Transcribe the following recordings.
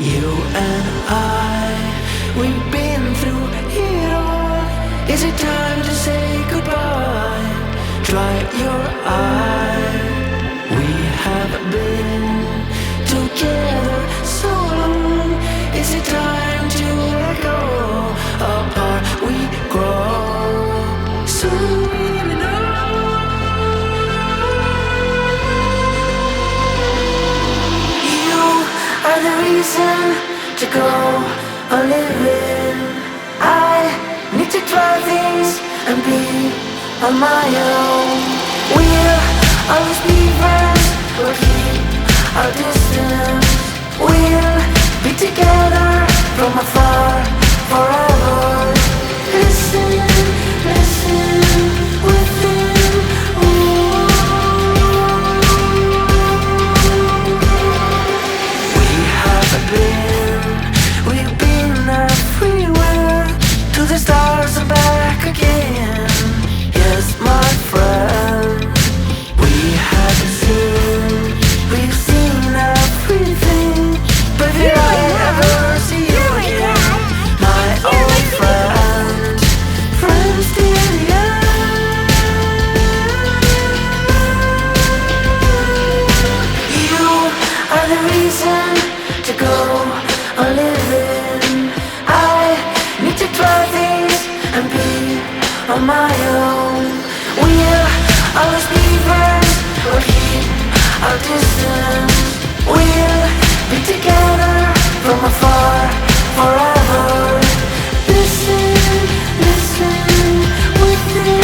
You and I, we've been through it all. Is it time to say goodbye? Dry your eye. We have been together so long. Is it time to let go? Apart we grow. Soon we know. You are the reason to go on living. I need to try things and be on my own. We'll always be friends, we'll keep our distance. We'll be together from afar forever. Listen, listen within. Ooh. We have we've been everywhere, to the stars and back again. Yes, my friend, we've seen everything. But will I ever see you again? My old friend, friends till the end. You are the reason to go on living. I need to try things and be on my own. We'll always be friends, we'll keep our distance. We'll be together from afar forever. Listen, listen within.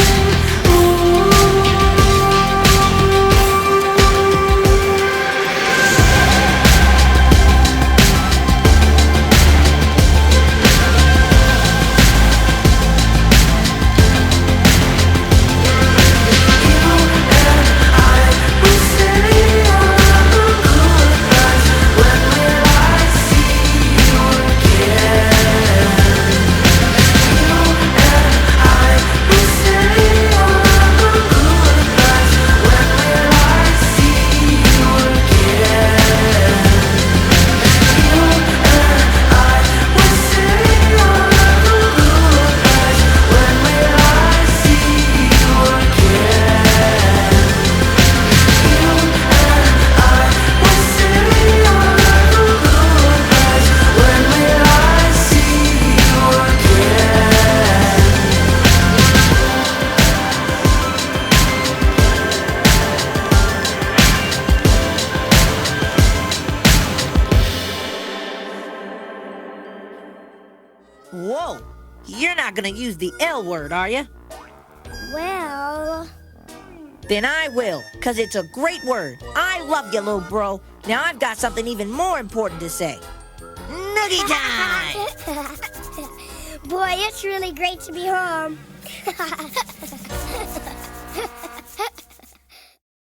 Whoa! You're not gonna use the L word, are you? Well... Then I will, cause it's a great word. I love you, little bro. Now I've got something even more important to say. Noogie time! Boy, it's really great to be home.